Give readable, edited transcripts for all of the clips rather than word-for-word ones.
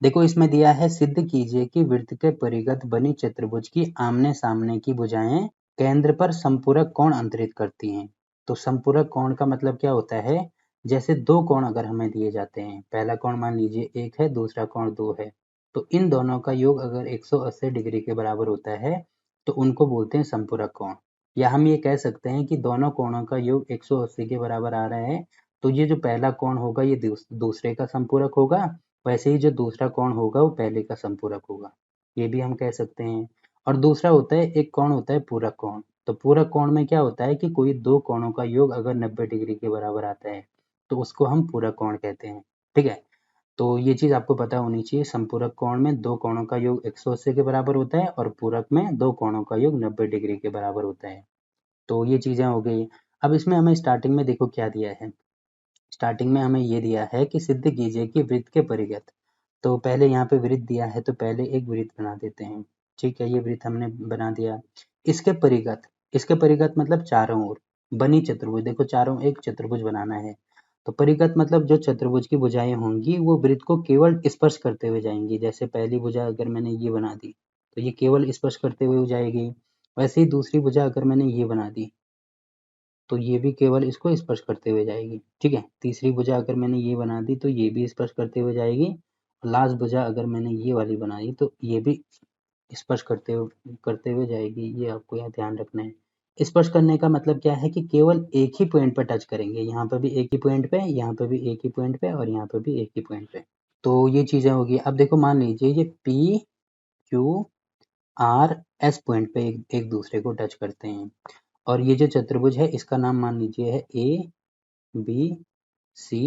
देखो इसमें दिया है सिद्ध कीजिए कि वृत्त के परिगत बनी चतुर्भुज की आमने सामने की भुजाएं केंद्र पर संपूरक कोण अंतरित करती हैं। तो संपूरक कोण का मतलब क्या होता है, जैसे दो कोण अगर हमें दिए जाते हैं, पहला कोण मान लीजिए 1 है, दूसरा कोण 2 है, तो इन दोनों का योग अगर 180 डिग्री के बराबर होता है तो उनको बोलते हैं संपूरक कोण। या हम ये कह सकते हैं कि दोनों कोणों का योग 180 के बराबर आ रहा है, तो ये जो पहला कोण होगा ये दूसरे का संपूरक होगा, वैसे ही जो दूसरा कोण होगा वो पहले का संपूरक होगा, ये भी हम कह सकते हैं। और दूसरा होता है, एक कोण होता है पूरक कोण। तो पूरक कोण में क्या होता है कि कोई दो कोणों का योग अगर 90 डिग्री के बराबर आता है तो उसको हम पूरक कोण कहते हैं। ठीक है, तो ये चीज आपको पता होनी चाहिए, संपूरक कोण में दो कोणों का योग 180 के बराबर होता है और पूरक में दो कोणों का योग 90 डिग्री के बराबर होता है। तो ये चीजें हो गई। अब इसमें हमें स्टार्टिंग में देखो क्या दिया है, स्टार्टिंग में हमें ये दिया है कि सिद्ध कीजिए कि वृत्त के परिगत। तो पहले यहाँ पे वृत्त दिया है तो पहले एक वृत्त बना देते हैं। ठीक है, ये वृत्त हमने बना दिया। इसके परिगत, इसके परिगत मतलब चारों ओर बनी चतुर्भुज, देखो चारों एक चतुर्भुज बनाना है। तो परिगत मतलब जो चतुर्भुज की भुजाएं होंगी वो वृत्त को केवल स्पर्श करते हुए जाएंगी। जैसे पहली भुजा अगर मैंने ये बना दी तो ये केवल स्पर्श करते हुए जाएगी, वैसे ही दूसरी भुजा अगर मैंने ये बना दी तो ये भी केवल इसको स्पर्श करते हुए जाएगी। ठीक है, तीसरी भुजा अगर मैंने ये बना दी तो ये भी स्पर्श करते हुए जाएगी, और लास्ट भुजा अगर मैंने ये वाली बनाई तो ये भी स्पर्श करते हुए जाएगी। ये आपको यहाँ ध्यान रखना है। स्पर्श करने का मतलब क्या है कि केवल एक ही पॉइंट पर टच करेंगे, यहाँ पर भी एक ही पॉइंट पे, यहाँ पे भी एक ही पॉइंट पे और यहाँ पे भी एक ही पॉइंट पे। तो ये चीजें होगी। अब देखो मान लीजिए ये P Q R S point पे एक दूसरे को टच करते हैं, और ये जो चतुर्भुज है इसका नाम मान लीजिए है ए बी सी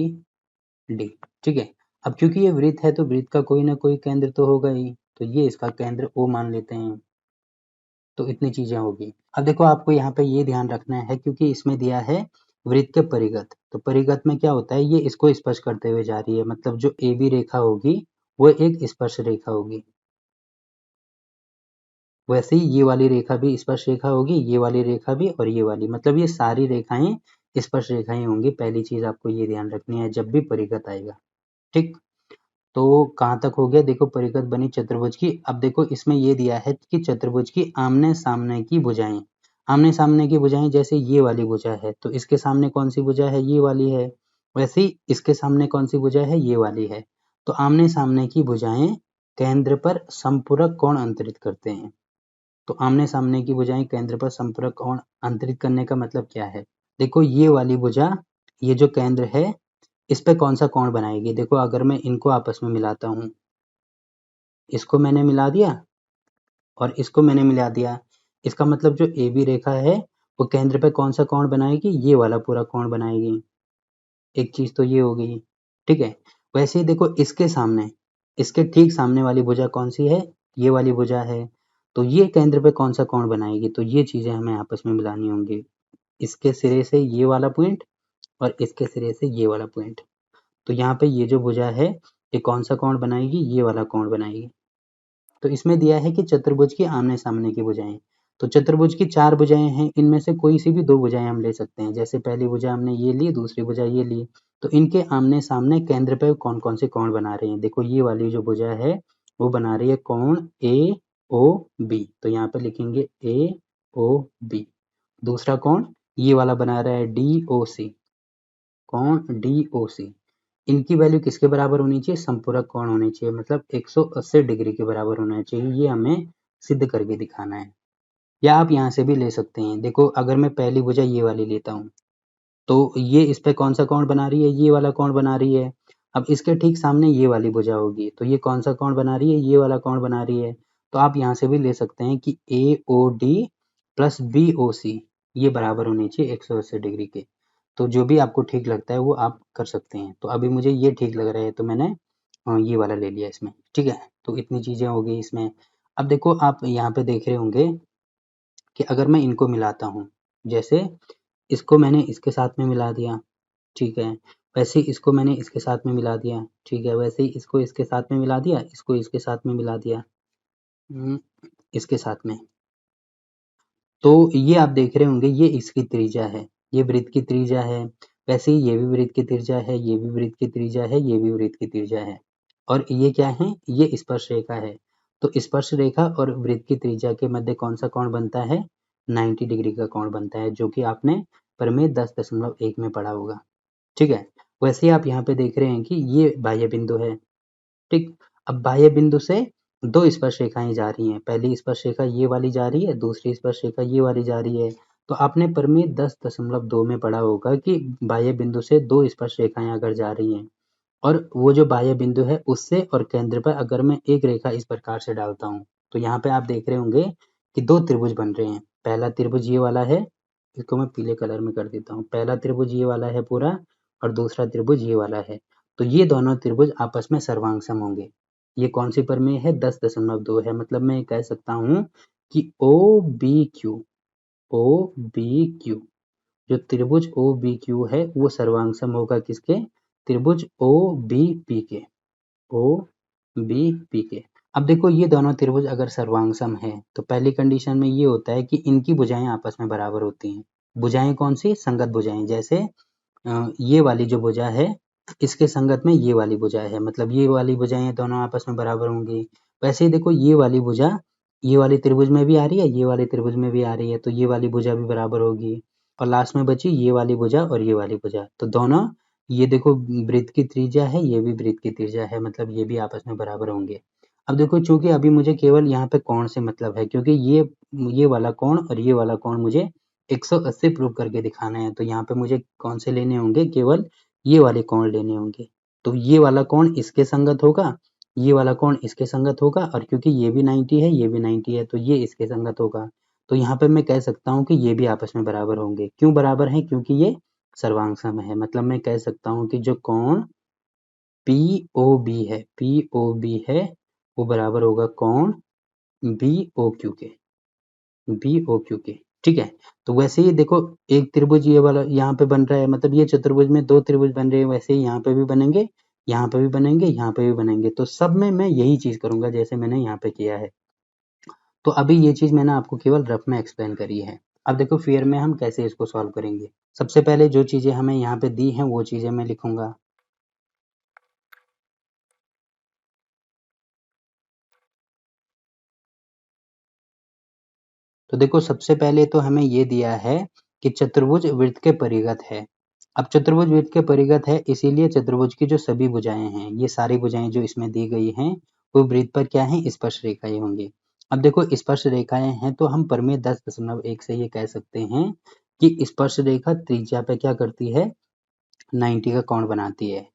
डी। ठीक है, अब क्योंकि ये वृत्त है तो वृत्त का कोई ना कोई केंद्र तो होगा ही, तो ये इसका केंद्र ओ मान लेते हैं। तो इतनी चीजें होगी। अब देखो आपको यहाँ पे ये ध्यान रखना है क्योंकि इसमें दिया है वृत्त के परिगत, तो परिगत में क्या होता है, ये इसको स्पर्श करते हुए जा रही है, मतलब जो ए बी रेखा होगी वो एक स्पर्श रेखा होगी। वैसे ही ये वाली रेखा भी स्पर्श रेखा होगी, ये वाली रेखा भी और ये वाली, मतलब ये सारी रेखाएं स्पर्श रेखाएं होंगी। पहली चीज आपको ये ध्यान रखनी है जब भी परिगत आएगा। ठीक, तो कहाँ तक हो गया, देखो परिगत बनी चतुर्भुज की। अब देखो इसमें ये दिया है कि चतुर्भुज की आमने सामने की भुजाएं, आमने सामने की भुजाएं जैसे ये वाली भुजा है तो इसके सामने कौन सी भुजा है, ये वाली है, वैसे ही इसके सामने कौन सी भुजा है, ये वाली है। तो आमने सामने की भुजाएं केंद्र पर संपूरक कोण अंतरित करते हैं। तो आमने सामने की भुजाएं केंद्र पर संपूरक कोण अंतरित करने का मतलब क्या है, देखो ये वाली भुजा, ये जो केंद्र है इस पे कौन सा कोण बनाएगी। देखो अगर मैं इनको आपस में मिलाता हूँ, इसको मैंने मिला दिया और इसको मैंने मिला दिया, इसका मतलब जो ए बी रेखा है वो केंद्र पे कौन सा कोण बनाएगी, ये वाला पूरा कोण बनाएगी। एक चीज तो ये हो गई। ठीक है, वैसे ही देखो इसके सामने, इसके ठीक सामने वाली भुजा कौन सी है, ये वाली भुजा है, तो ये केंद्र पे कौन सा कोण बनाएगी, तो ये चीजें हमें आपस में मिलानी होंगी। इसके सिरे से ये वाला पॉइंट और इसके सिरे से ये वाला पॉइंट, तो यहाँ पे ये जो भुजा है ये कौन सा कोण बनाएगी, ये वाला कोण बनाएगी। तो इसमें दिया है कि चतुर्भुज की आमने सामने की भुजाएं, तो चतुर्भुज की चार भुजाएं हैं, इनमें से कोई सी भी दो भुजाएं हम ले सकते हैं। जैसे पहली भुजा हमने ये ली, दूसरी भुजा ये ली, तो इनके आमने सामने केंद्र पे कौन कौन से कोण बना रहे हैं, देखो ये वाली जो भुजा है वो बना रही है कोण ए ओ बी, तो यहाँ पे लिखेंगे ए ओ बी। दूसरा कोण ये वाला बना रहा है डी ओ सी, कोण डी ओ सी। इनकी वैल्यू किसके बराबर होनी चाहिए, संपूरक कोण होने चाहिए, मतलब 180 डिग्री के बराबर होना चाहिए। ये हमें सिद्ध करके दिखाना है। या आप यहाँ से भी ले सकते हैं, देखो अगर मैं पहली भुजा ये वाली लेता हूँ तो ये इस पे कौन सा कोण बना रही है, ये वाला कोण बना रही है। अब इसके ठीक सामने ये वाली भुजा होगी तो ये कौन सा कोण बना रही है, ये वाला कोण बना रही है। तो आप यहाँ से भी ले सकते हैं कि A O D plus B O C ये बराबर होनी चाहिए 180 डिग्री के। तो जो भी आपको ठीक लगता है वो आप कर सकते हैं। तो अभी मुझे ये ठीक लग रहा है तो मैंने ये वाला ले लिया इसमें। ठीक है, तो इतनी चीजें हो गई इसमें। अब देखो आप यहाँ पे देख रहे होंगे कि अगर मैं इनको मिलाता हूँ, जैसे इसको मैंने इसके साथ में मिला दिया, ठीक है, वैसे ही इसको मैंने इसके साथ में मिला दिया, ठीक है, वैसे ही इसको इसके साथ में मिला दिया, इसको इसके साथ में मिला दिया, इसके साथ में। तो ये आप देख रहे होंगे ये इसकी त्रिज्या है, ये वृत्त की त्रिज्या है। वैसे ही ये भी वृत्त की त्रिज्या है, ये भी वृत्त की त्रिज्या है, ये भी वृत्त की त्रिज्या है। और ये क्या है, ये स्पर्श रेखा है। तो स्पर्श रेखा और वृत्त की त्रिज्या के मध्य कौन सा कोण बनता है, 90 डिग्री का कोण बनता है, जो कि आपने प्रमेय 10.1 में पढ़ा होगा। ठीक है, वैसे आप यहाँ पे देख रहे हैं कि ये बाह्य बिंदु है। ठीक, अब बाह्य बिंदु से दो स्पर्श रेखाएं जा रही हैं, पहली स्पर्श रेखा ये वाली जा रही है, दूसरी स्पर्श रेखा ये वाली जा रही है। तो आपने प्रमेय 10.2 में पढ़ा होगा कि बाह्य बिंदु से दो स्पर्श रेखाएं अगर जा रही हैं और वो जो बाह्य बिंदु है उससे और केंद्र पर अगर मैं एक रेखा इस प्रकार से डालता हूँ, तो यहाँ पे आप देख रहे होंगे कि दो त्रिभुज बन रहे हैं। पहला त्रिभुज ये वाला है, इसको मैं पीले कलर में कर देता हूँ। पहला त्रिभुज ये वाला है पूरा, और दूसरा त्रिभुज ये वाला है। तो ये दोनों त्रिभुज आपस में सर्वांगसम होंगे। ये कौन सी प्रमेय है, 10.2 है। मतलब मैं कह सकता हूँ कि ओ बी क्यू जो त्रिभुज ओ बी क्यू है वो सर्वांगसम होगा किसके, त्रिभुज ओ बी पी के, ओ बी पी के। अब देखो ये दोनों त्रिभुज अगर सर्वांगसम है तो पहली कंडीशन में ये होता है कि इनकी भुजाएं आपस में बराबर होती हैं। भुजाएं कौन सी, संगत भुजाएं। जैसे ये वाली जो भुजा है इसके संगत में ये वाली भुजा है, मतलब ये वाली भुजाएं दोनों आपस में बराबर होंगी। वैसे ही देखो ये वाली भुजा ये वाली त्रिभुज में भी आ रही है, ये वाली त्रिभुज में भी आ रही है, तो ये वाली भुजा भी बराबर होगी। और लास्ट में बची ये वाली भुजा और ये वाली भुजा, तो दोनों ये देखो वृत्त की त्रिज्या है, ये भी वृत्त की त्रिज्या है, मतलब ये भी आपस में बराबर होंगे। अब देखो चूंकि अभी मुझे केवल यहाँ पे कोण से मतलब है, क्योंकि ये वाला कोण और ये वाला कोण मुझे 180 प्रूव करके दिखाना है, तो यहाँ पे मुझे कौन से लेने होंगे, केवल ये वाले कोण लेने होंगे। तो ये वाला कोण इसके संगत होगा, ये वाला कोण इसके संगत होगा, और क्योंकि ये भी 90 है, ये भी 90 है, तो ये इसके संगत होगा। तो यहाँ पे मैं कह सकता हूँ कि ये भी आपस में बराबर होंगे। क्यों बराबर हैं, क्योंकि ये सर्वांग है। मतलब मैं कह सकता हूँ कि जो कोण पी ओ बी है, पी ओ बी है, वो बराबर होगा कोण बी ओ क्यू के, बी ओ क्यू के। ठीक है, तो वैसे ही देखो एक त्रिभुज ये वाला यहाँ पे बन रहा है, मतलब ये चतुर्भुज में दो त्रिभुज बन रहे हैं, वैसे ही यहाँ पे भी बनेंगे, यहाँ पे भी बनेंगे, यहाँ पे भी बनेंगे। तो सब में मैं यही चीज करूंगा जैसे मैंने यहाँ पे किया है। तो अभी ये चीज मैंने आपको केवल रफ में एक्सप्लेन करी है। अब देखो फियर में हम कैसे इसको सॉल्व करेंगे। सबसे पहले जो चीजें हमें यहाँ पे दी हैं वो चीजें मैं लिखूंगा। तो देखो सबसे पहले तो हमें ये दिया है कि चतुर्भुज वृत्त के परिगत है। अब चतुर्भुज वृत्त के परिगत है, इसीलिए चतुर्भुज की जो सभी भुजाएं हैं, ये सारी भुजाएं जो इसमें दी गई हैं वो वृत्त पर क्या है, स्पर्श रेखाएं होंगी। अब देखो स्पर्श रेखाएं हैं तो हम प्रमेय 10.1 से ये कह सकते हैं कि स्पर्श रेखा त्रिज्या पे क्या करती है, 90 का कोण बनाती है।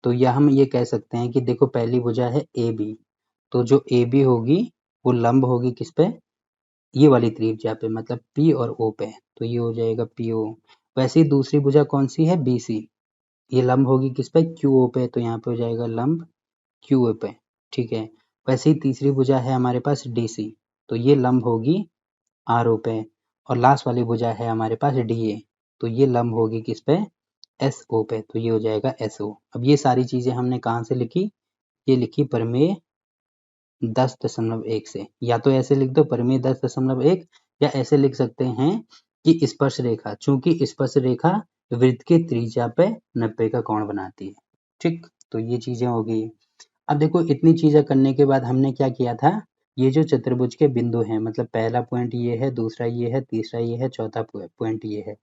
तो यह हम ये कह सकते हैं कि देखो पहली भुजा है ए बी, तो जो ए बी होगी वो लंब होगी किस पे, ये वाली त्रिज्या पे, मतलब पी और ओ पे, तो ये हो जाएगा पी ओ। वैसे ही दूसरी भुजा कौन सी है, बी सी, ये लंब होगी किस पे, क्यू ओ पे, तो यहाँ पे हो जाएगा लंब क्यू ओ पे। ठीक है, वैसे ही तीसरी भुजा है हमारे पास डी सी, तो ये लंब होगी आर ओ पे। और लास्ट वाली भुजा है हमारे पास डी ए, तो ये लंब होगी किस पे, एस ओ पे, तो ये हो जाएगा एस ओ। अब ये सारी चीजें हमने कहाँ से लिखी, ये लिखी प्रमेय 10.1 से। या तो ऐसे लिख दो प्रमेय 10.1, या ऐसे लिख सकते हैं कि स्पर्श रेखा, चूंकि स्पर्श रेखा वृत्त की त्रिज्या पे 90 का कोण बनाती है। ठीक, तो ये चीजें हो गई। अब देखो इतनी चीजें करने के बाद हमने क्या किया था, ये जो चतुर्भुज के बिंदु हैं, मतलब पहला पॉइंट ये है, दूसरा ये है, तीसरा ये है, चौथा पॉइंट ये है,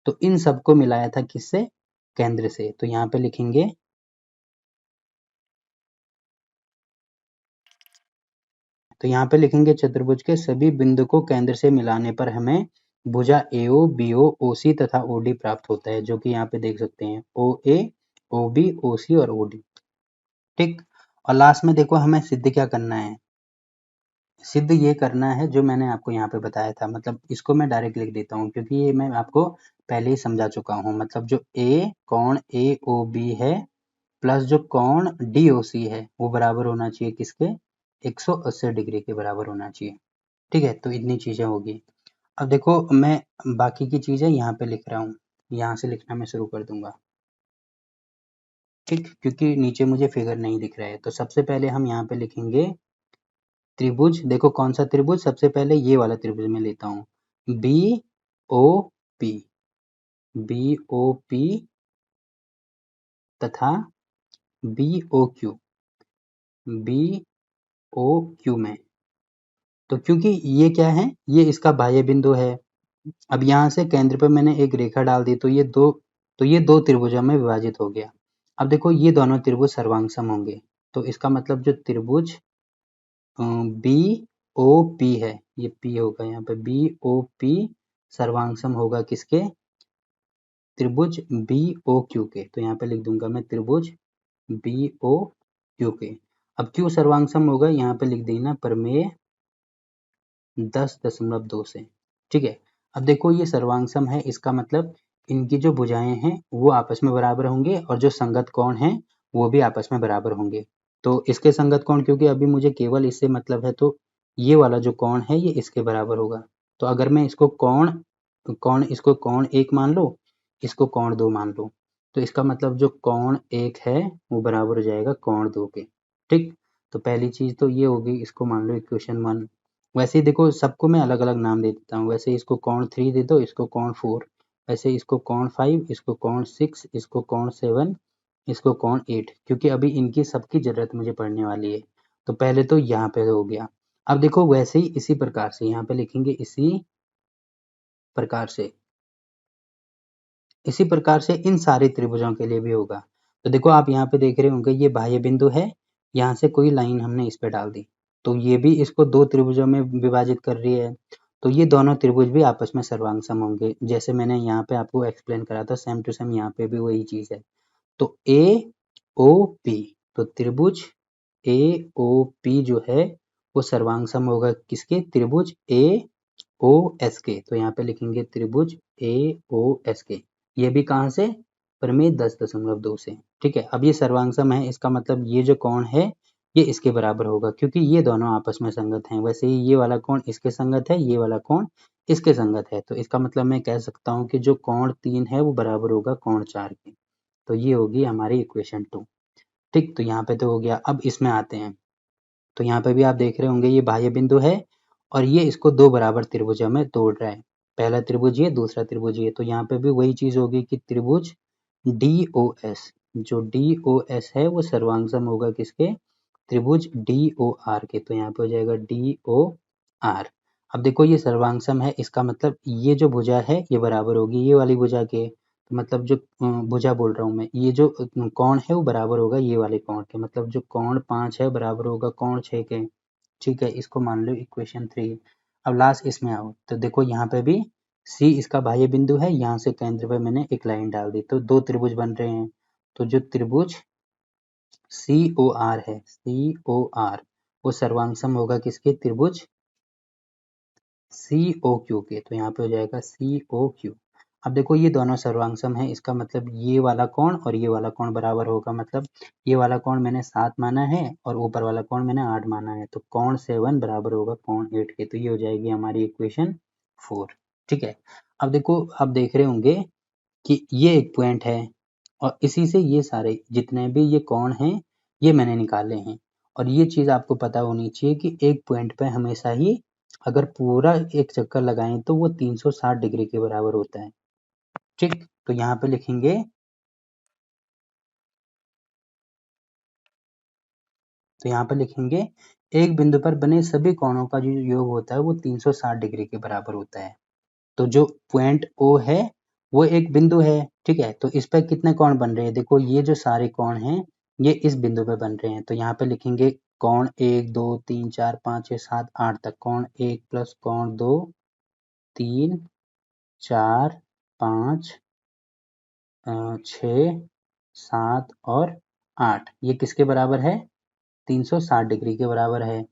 तो इन सबको मिलाया था किससे, केंद्र से। तो यहाँ पे लिखेंगे, तो यहाँ पे लिखेंगे चतुर्भुज के सभी बिंदु को केंद्र से मिलाने पर हमें भुजा AO, BO, OC तथा OD प्राप्त होता है, जो कि यहाँ पे देख सकते हैं OA, OB, OC और OD। ठीक, और लास्ट में देखो हमें सिद्ध क्या करना है, सिद्ध ये करना है जो मैंने आपको यहाँ पे बताया था। मतलब इसको मैं डायरेक्ट लिख देता हूँ क्योंकि ये मैं आपको पहले ही समझा चुका हूँ। मतलब जो ए कोण AOB है प्लस जो कोण DOC है वो बराबर होना चाहिए किसके, 180 डिग्री के बराबर होना चाहिए। ठीक है, तो इतनी चीजें होगी। अब देखो मैं बाकी की चीजें यहाँ पे लिख रहा हूँ, यहाँ से लिखना मैं शुरू कर दूंगा। ठीक, क्योंकि नीचे मुझे फिगर नहीं दिख रहा है। तो सबसे पहले हम यहाँ पे लिखेंगे त्रिभुज। देखो कौन सा त्रिभुज, सबसे पहले ये वाला त्रिभुज मैं लेता हूँ, B O P, B O P तथा B O Q. B O Q में। तो क्योंकि ये क्या है, ये इसका बाह्य बिंदु है। अब यहाँ से केंद्र पे मैंने एक रेखा डाल दी, तो ये दो त्रिभुजों में विभाजित हो गया। अब देखो ये दोनों त्रिभुज सर्वांगसम होंगे, तो इसका मतलब जो त्रिभुज बी ओ पी है, ये पी होगा यहाँ पे, बी ओ पी सर्वांगसम होगा किसके, त्रिभुज बी ओ क्यू के। तो यहाँ पे लिख दूंगा मैं त्रिभुज बी ओ क्यू के। अब क्यू सर्वांगसम होगा, यहाँ पे लिख देना प्रमेय 10.2 से। ठीक है, अब देखो ये सर्वांगसम है, इसका मतलब इनकी जो भुजाएं हैं वो आपस में बराबर होंगे और जो संगत कोण हैं वो भी आपस में बराबर होंगे। तो इसके संगत कोण, क्योंकि अभी मुझे केवल इससे मतलब है, तो ये वाला जो कोण है ये इसके बराबर होगा। तो अगर मैं इसको इसको कोण 1 मान लो, इसको कोण 2 मान लो, तो इसका मतलब जो कोण 1 है वो बराबर हो जाएगा कोण 2 के। ठीक, तो पहली चीज तो ये होगी, इसको मान लो इक्वेशन 1। वैसे ही देखो सबको मैं अलग अलग नाम दे देता हूँ, वैसे इसको कोण 3 दे दो, इसको कोण 4, वैसे इसको कोण 5, इसको कोण 6, इसको कोण 7, इसको कोण 8, क्योंकि अभी इनकी सबकी जरूरत मुझे पड़ने वाली है। तो पहले तो यहाँ पे हो गया। अब देखो वैसे ही इसी प्रकार से यहाँ पे लिखेंगे, इसी प्रकार से इन सारे त्रिभुजों के लिए भी होगा। तो देखो आप यहाँ पे देख रहे होंगे, ये बाह्य बिंदु है, यहाँ से कोई लाइन हमने इस पे डाल दी, तो ये भी इसको दो त्रिभुजों में विभाजित कर रही है। तो ये दोनों त्रिभुज भी आपस में सर्वांगसम होंगे, जैसे मैंने यहाँ पे आपको एक्सप्लेन करा था, सेम टू सेम यहाँ पे भी वही चीज है। तो ए ओ पी, तो त्रिभुज ए ओ पी जो है वो सर्वांगसम होगा किसके, त्रिभुज ए ओ एस के। तो यहाँ पे लिखेंगे त्रिभुज ए ओ एस के। ये भी कहाँ से, प्रमेय 10.2 से। ठीक है, अब ये सर्वांगसम है, इसका मतलब ये जो कोण है ये इसके बराबर होगा, क्योंकि ये दोनों आपस में संगत हैं। वैसे ही ये वाला कोण इसके संगत है, ये वाला कोण इसके संगत है, तो इसका मतलब मैं कह सकता हूँ कि जो कोण 3 है वो बराबर होगा कोण 4 के। तो ये होगी हमारी इक्वेशन 2। ठीक, तो यहाँ पे तो हो गया। अब इसमें आते हैं, तो यहाँ पे भी आप देख रहे होंगे ये बाह्य बिंदु है और ये इसको दो बराबर त्रिभुजों में तोड़ रहा है। पहला त्रिभुज ये, दूसरा त्रिभुज ये। तो यहाँ पे भी वही चीज होगी कि त्रिभुज डी ओ एस, जो डी ओ एस है वो सर्वांगसम होगा किसके, त्रिभुज डी ओ आर के। तो यहाँ पे हो जाएगा डी ओ आर। अब देखो ये सर्वांगसम है, इसका मतलब ये जो भुजा है ये बराबर होगी ये वाली भुजा के। तो मतलब जो भुजा बोल रहा हूँ मैं, ये जो कोण है वो बराबर होगा ये वाले कोण के। मतलब जो कोण 5 है बराबर होगा कोण 6 के। ठीक है, इसको मान लो इक्वेशन 3। अब लास्ट इसमें आओ, तो देखो यहाँ पे भी सी इसका बाह्य बिंदु है, यहाँ से केंद्र पे मैंने एक लाइन डाल दी, तो दो त्रिभुज बन रहे हैं। तो जो त्रिभुज सी ओ आर है, सी ओ आर, वो सर्वांगसम होगा किसके, त्रिभुज सी ओ क्यू के। तो यहाँ पे हो जाएगा सी ओ क्यू। अब देखो ये दोनों सर्वांगसम है, इसका मतलब ये वाला कोण और ये वाला कोण बराबर होगा। मतलब ये वाला कोण मैंने 7 माना है और ऊपर वाला कोण मैंने 8 माना है, तो कोण 7 बराबर होगा कोण 8 के। तो ये हो जाएगी हमारी इक्वेशन 4। ठीक है, अब देखो आप देख रहे होंगे कि ये एक पॉइंट है और इसी से ये सारे जितने भी ये कोण हैं ये मैंने निकाले हैं। और ये चीज आपको पता होनी चाहिए कि एक पॉइंट पे हमेशा ही अगर पूरा एक चक्कर लगाएं तो वो 360 डिग्री के बराबर होता है। ठीक, तो यहाँ पे लिखेंगे, तो यहाँ पे लिखेंगे एक बिंदु पर बने सभी कोणों का जो योग होता है वो 360 डिग्री के बराबर होता है। तो जो पॉइंट ओ है वो एक बिंदु है। ठीक है, तो इस पर कितने कोण बन रहे हैं, देखो ये जो सारे कोण हैं ये इस बिंदु पे बन रहे हैं। तो यहाँ पे लिखेंगे कोण 1 2 3 4 5 6 7 8 तक, कोण 1 प्लस कोण 2 3 4 5 6 7 और 8, ये किसके बराबर है, 360 डिग्री के बराबर है।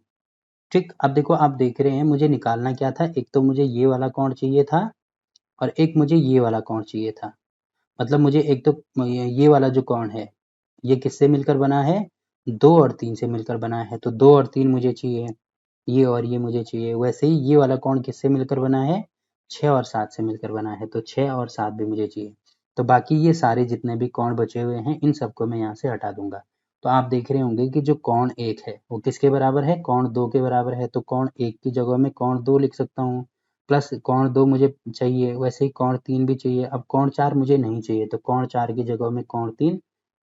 ठीक, अब देखो आप देख रहे हैं मुझे निकालना क्या था, एक तो मुझे ये वाला कोण चाहिए था और एक मुझे ये वाला कोण चाहिए था। मतलब मुझे एक तो ये वाला जो कोण है ये किससे मिलकर बना है, 2 और 3 से मिलकर बना है। तो 2 और 3 मुझे चाहिए, ये और ये मुझे चाहिए। वैसे ही ये वाला कोण किससे मिलकर बना है, 6 और 7 से मिलकर बना है, तो 6 और 7 भी मुझे चाहिए। तो बाकी ये सारे जितने भी कोण बचे हुए हैं इन सबको मैं यहाँ से हटा दूंगा। तो आप देख रहे होंगे कि जो कोण 1 है वो किसके बराबर है, कोण 2 के बराबर है। तो कोण 1 की जगह में कोण 2 लिख सकता हूँ, प्लस कोण 2 मुझे चाहिए, वैसे ही कोण 3 भी चाहिए। अब कोण 4 मुझे नहीं चाहिए, तो कोण 4 की जगह में कोण 3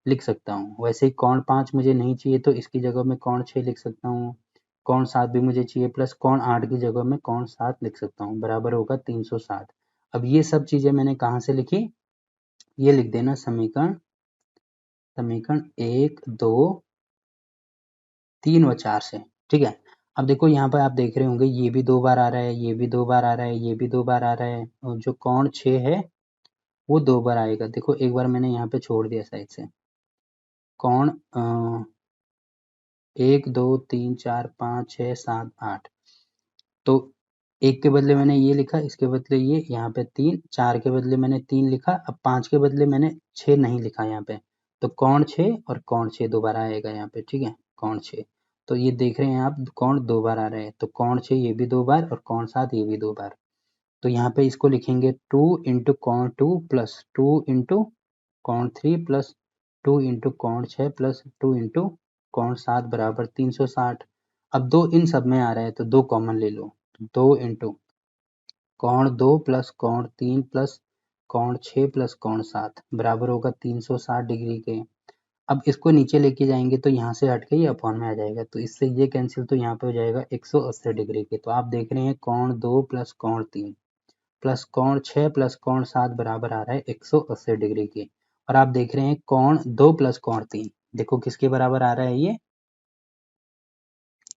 लिख सकता हूँ। वैसे ही कोण 5 मुझे नहीं चाहिए तो इसकी जगह में कोण 6 लिख सकता हूँ। कोण 7 भी मुझे चाहिए प्लस कोण 8 की जगह में कोण 7 लिख सकता हूँ, बराबर होगा 360। अब ये सब चीजें मैंने कहाँ से लिखी, ये लिख देना समीकरण 1, 2, 3 व 4 से, ठीक है। अब देखो यहाँ पर आप देख रहे होंगे ये भी 2 बार आ रहा है, ये भी 2 बार आ रहा है, ये भी 2 बार आ रहा है, और जो कोण 6 है वो 2 बार आएगा। देखो एक बार मैंने यहाँ पे छोड़ दिया साइड से, कोण 1, 2, 3, 4, 5, 6, 7, 8, तो 1 के बदले मैंने ये लिखा, इसके बदले ये, यहाँ पे 3, 4 के बदले मैंने 3 लिखा, अब 5 के बदले मैंने 6 नहीं लिखा यहाँ पे, तो कोण 6 और कोण 6 दोबारा आएगा यहाँ पे, ठीक है, कोण 6। तो ये देख रहे हैं आप कोण 2 बार आ रहे हैं, तो कोण 6 ये भी 2 बार और कोण 7 ये भी 2 बार। तो यहाँ पे इसको लिखेंगे 2 इंटू कोण 2 प्लस 2 इंटू कोण 3 प्लस 2 इंटू कोण 6 प्लस 2 इंटू कोण 7 बराबर 360। अब 2 इन सब में आ रहा है तो 2 कॉमन ले लो, 2 इंटू कोण 2 प्लस कोण 3 प्लस कोण 6 प्लस कोण 7 बराबर होगा 360 डिग्री के। अब इसको नीचे लेके जाएंगे तो यहाँ से हट के ये अपॉन में आ जाएगा, तो इससे ये कैंसिल, तो यहाँ पे हो जाएगा 180 डिग्री के। तो आप देख रहे हैं कोण 2 प्लस कोण 3 प्लस कोण 6 प्लस कोण 7 बराबर आ रहा है 180 डिग्री के। और आप देख रहे हैं कोण 2 प्लस कोण 3, देखो किसके बराबर आ रहा है, ये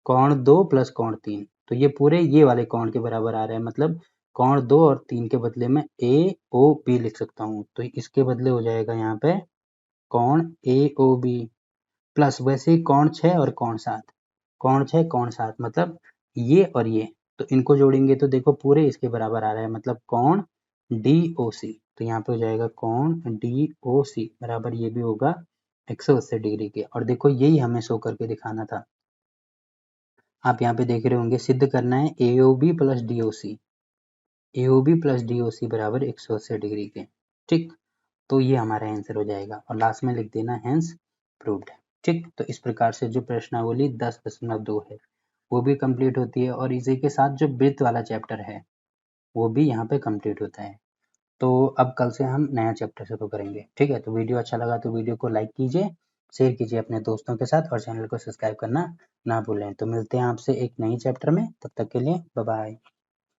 कोण 2 प्लस कोण 3, तो ये पूरे ये वाले कोण के बराबर आ रहा है, मतलब कोण 2 और 3 के बदले में ए ओ बी लिख सकता हूँ, तो इसके बदले हो जाएगा यहाँ पे कोण ए ओ बी प्लस वैसे ही कोण 6 और कोण 7, कोण 6 कोण 7 मतलब ये और ये, तो इनको जोड़ेंगे तो देखो पूरे इसके बराबर आ रहा है, मतलब कोण डी ओ सी, तो यहाँ पे हो जाएगा कोण डी ओ सी बराबर ये भी होगा 180 डिग्री के। और देखो यही हमें शो करके दिखाना था, आप यहाँ पे देख रहे होंगे सिद्ध करना है AOB plus DOC, AOB plus DOC बराबर 180 डिग्री के, ठीक। तो ये हमारा आंसर हो जाएगा और लास्ट में लिख देना हेंस प्रूव्ड, ठीक। तो इस प्रकार से जो प्रश्नावली 10.2 है वो भी कंप्लीट होती है और इसी के साथ जो वृत्त वाला चैप्टर है वो भी यहाँ पे कंप्लीट होता है। तो अब कल से हम नया चैप्टर शुरू करेंगे, ठीक है। तो वीडियो अच्छा लगा तो वीडियो को लाइक कीजिए, शेयर कीजिए अपने दोस्तों के साथ और चैनल को सब्सक्राइब करना ना भूलें। तो मिलते हैं आपसे एक नई चैप्टर में, तब तक के लिए बाय बाय।